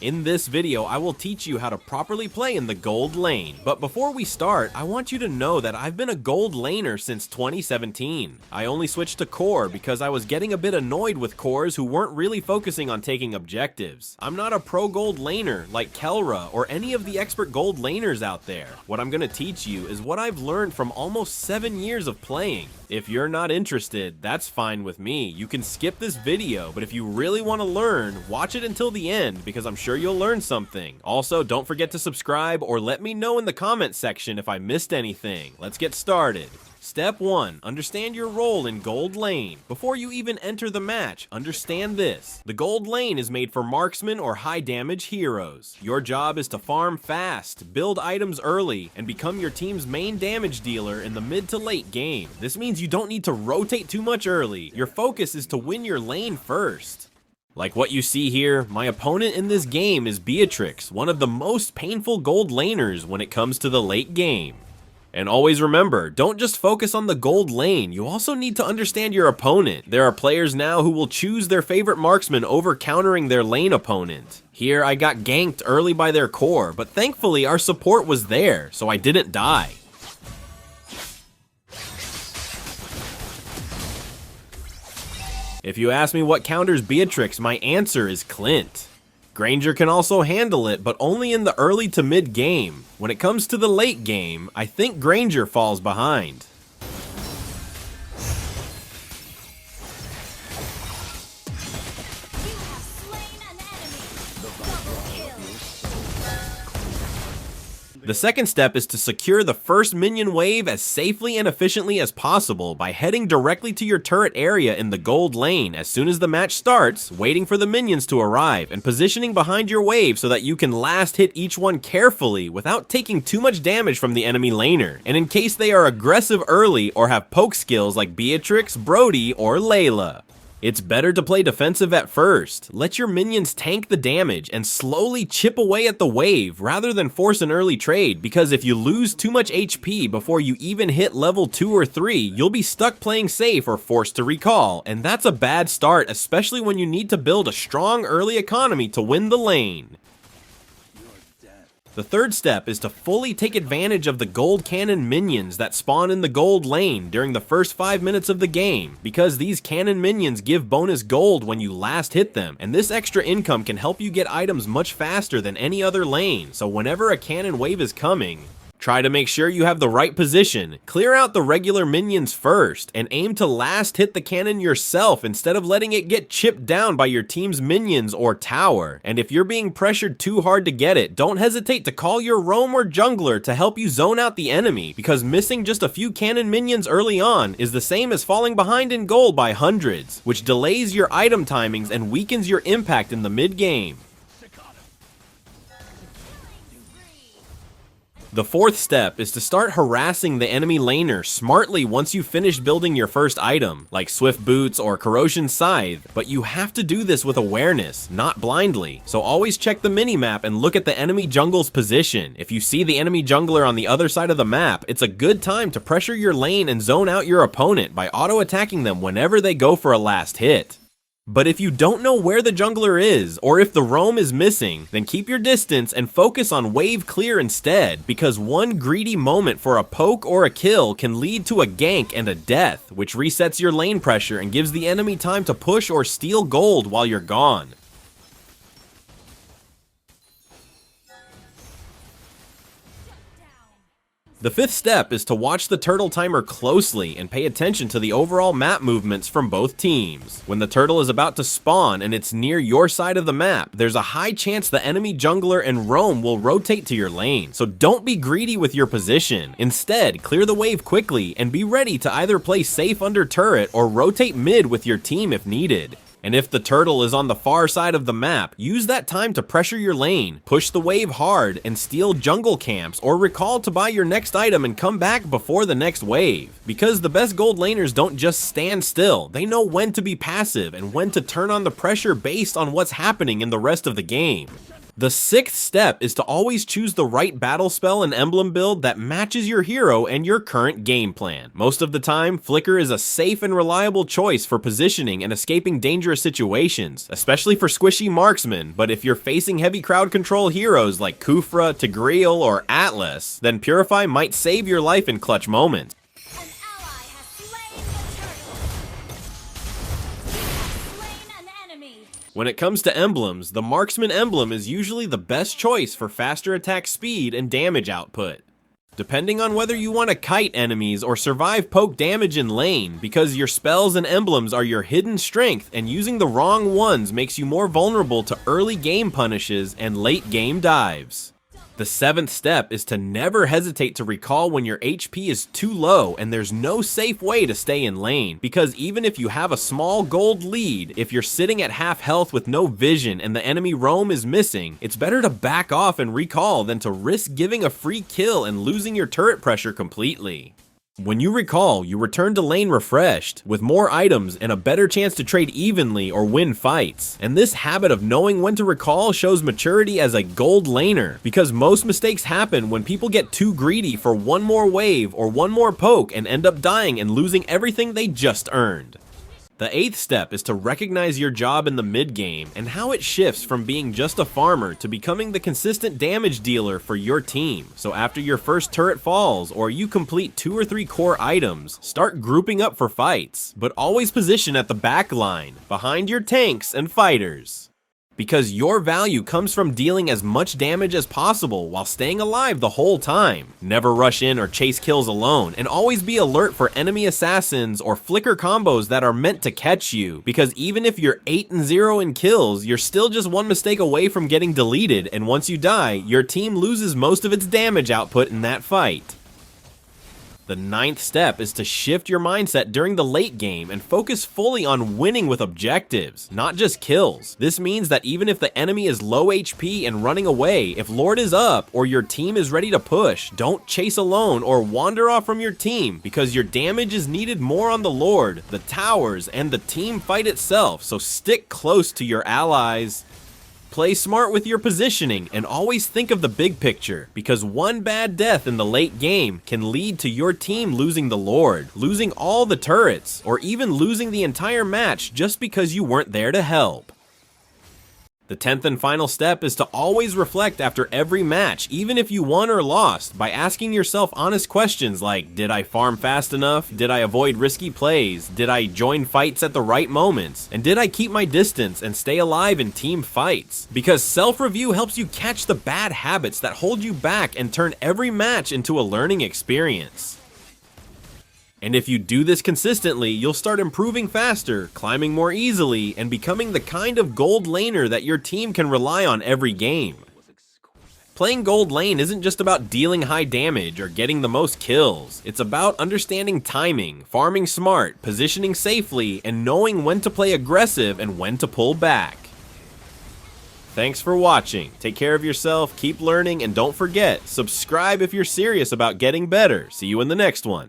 In this video, I will teach you how to properly play in the gold lane. But before we start, I want you to know that I've been a gold laner since 2017. I only switched to core because I was getting a bit annoyed with cores who weren't really focusing on taking objectives. I'm not a pro gold laner like Kelra or any of the expert gold laners out there. What I'm gonna teach you is what I've learned from almost 7 years of playing. If you're not interested, that's fine with me. You can skip this video, but if you really want to learn, watch it until the end because I'm sure you'll learn something. Also, don't forget to subscribe or let me know in the comment section if I missed anything. Let's get started. Step 1. Understand your role in gold lane. Before you even enter the match, understand this. The gold lane is made for marksmen or high damage heroes. Your job is to farm fast, build items early, and become your team's main damage dealer in the mid to late game. This means you don't need to rotate too much early. Your focus is to win your lane first. Like what you see here, my opponent in this game is Beatrix, one of the most painful gold laners when it comes to the late game. And always remember, don't just focus on the gold lane, you also need to understand your opponent. There are players now who will choose their favorite marksman over countering their lane opponent. Here I got ganked early by their core, but thankfully our support was there, so I didn't die. If you ask me what counters Beatrix, my answer is Clint. Granger can also handle it, but only in the early to mid game. When it comes to the late game, I think Granger falls behind. The second step is to secure the first minion wave as safely and efficiently as possible by heading directly to your turret area in the gold lane as soon as the match starts, waiting for the minions to arrive, and positioning behind your wave so that you can last hit each one carefully without taking too much damage from the enemy laner, and in case they are aggressive early or have poke skills like Beatrix, Brody, or Layla. It's better to play defensive at first. Let your minions tank the damage and slowly chip away at the wave rather than force an early trade, because if you lose too much HP before you even hit level 2 or 3, you'll be stuck playing safe or forced to recall, and that's a bad start, especially when you need to build a strong early economy to win the lane. The third step is to fully take advantage of the gold cannon minions that spawn in the gold lane during the first 5 minutes of the game, because these cannon minions give bonus gold when you last hit them, and this extra income can help you get items much faster than any other lane, so whenever a cannon wave is coming, try to make sure you have the right position, clear out the regular minions first, and aim to last hit the cannon yourself instead of letting it get chipped down by your team's minions or tower. And if you're being pressured too hard to get it, don't hesitate to call your roam or jungler to help you zone out the enemy, because missing just a few cannon minions early on is the same as falling behind in gold by hundreds, which delays your item timings and weakens your impact in the mid-game. The fourth step is to start harassing the enemy laner smartly once you finish building your first item, like Swift Boots or Corrosion Scythe, but you have to do this with awareness, not blindly. So always check the minimap and look at the enemy jungle's position. If you see the enemy jungler on the other side of the map, it's a good time to pressure your lane and zone out your opponent by auto-attacking them whenever they go for a last hit. But if you don't know where the jungler is, or if the roam is missing, then keep your distance and focus on wave clear instead, because one greedy moment for a poke or a kill can lead to a gank and a death, which resets your lane pressure and gives the enemy time to push or steal gold while you're gone. The fifth step is to watch the turtle timer closely and pay attention to the overall map movements from both teams. When the turtle is about to spawn and it's near your side of the map, there's a high chance the enemy jungler and roam will rotate to your lane, so don't be greedy with your position. Instead, clear the wave quickly and be ready to either play safe under turret or rotate mid with your team if needed. And if the turtle is on the far side of the map, use that time to pressure your lane, push the wave hard, and steal jungle camps, or recall to buy your next item and come back before the next wave. Because the best gold laners don't just stand still, they know when to be passive and when to turn on the pressure based on what's happening in the rest of the game. The sixth step is to always choose the right battle spell and emblem build that matches your hero and your current game plan. Most of the time, Flicker is a safe and reliable choice for positioning and escaping dangerous situations, especially for squishy marksmen, but if you're facing heavy crowd control heroes like Kufra, Tigreal, or Atlas, then Purify might save your life in clutch moments. When it comes to emblems, the Marksman emblem is usually the best choice for faster attack speed and damage output. Depending on whether you want to kite enemies or survive poke damage in lane, because your spells and emblems are your hidden strength and using the wrong ones makes you more vulnerable to early game punishes and late game dives. The seventh step is to never hesitate to recall when your HP is too low and there's no safe way to stay in lane, because even if you have a small gold lead, if you're sitting at half health with no vision and the enemy roam is missing, it's better to back off and recall than to risk giving a free kill and losing your turret pressure completely. When you recall, you return to lane refreshed, with more items and a better chance to trade evenly or win fights. And this habit of knowing when to recall shows maturity as a gold laner, because most mistakes happen when people get too greedy for one more wave or one more poke and end up dying and losing everything they just earned. The eighth step is to recognize your job in the mid game and how it shifts from being just a farmer to becoming the consistent damage dealer for your team. So after your first turret falls or you complete 2 or 3 core items, start grouping up for fights, but always position at the back line, behind your tanks and fighters. Because your value comes from dealing as much damage as possible while staying alive the whole time. Never rush in or chase kills alone, and always be alert for enemy assassins or flicker combos that are meant to catch you, because even if you're 8-0 in kills, you're still just one mistake away from getting deleted, and once you die, your team loses most of its damage output in that fight. The ninth step is to shift your mindset during the late game and focus fully on winning with objectives, not just kills. This means that even if the enemy is low HP and running away, if Lord is up or your team is ready to push, don't chase alone or wander off from your team, because your damage is needed more on the Lord, the towers, and the team fight itself, so stick close to your allies. Play smart with your positioning and always think of the big picture, because one bad death in the late game can lead to your team losing the Lord, losing all the turrets, or even losing the entire match just because you weren't there to help. The 10th and final step is to always reflect after every match, even if you won or lost, by asking yourself honest questions like, did I farm fast enough? Did I avoid risky plays? Did I join fights at the right moments? And did I keep my distance and stay alive in team fights? Because self-review helps you catch the bad habits that hold you back and turn every match into a learning experience. And if you do this consistently, you'll start improving faster, climbing more easily, and becoming the kind of gold laner that your team can rely on every game. Playing gold lane isn't just about dealing high damage or getting the most kills. It's about understanding timing, farming smart, positioning safely, and knowing when to play aggressive and when to pull back. Thanks for watching. Take care of yourself, keep learning, and don't forget, subscribe if you're serious about getting better. See you in the next one.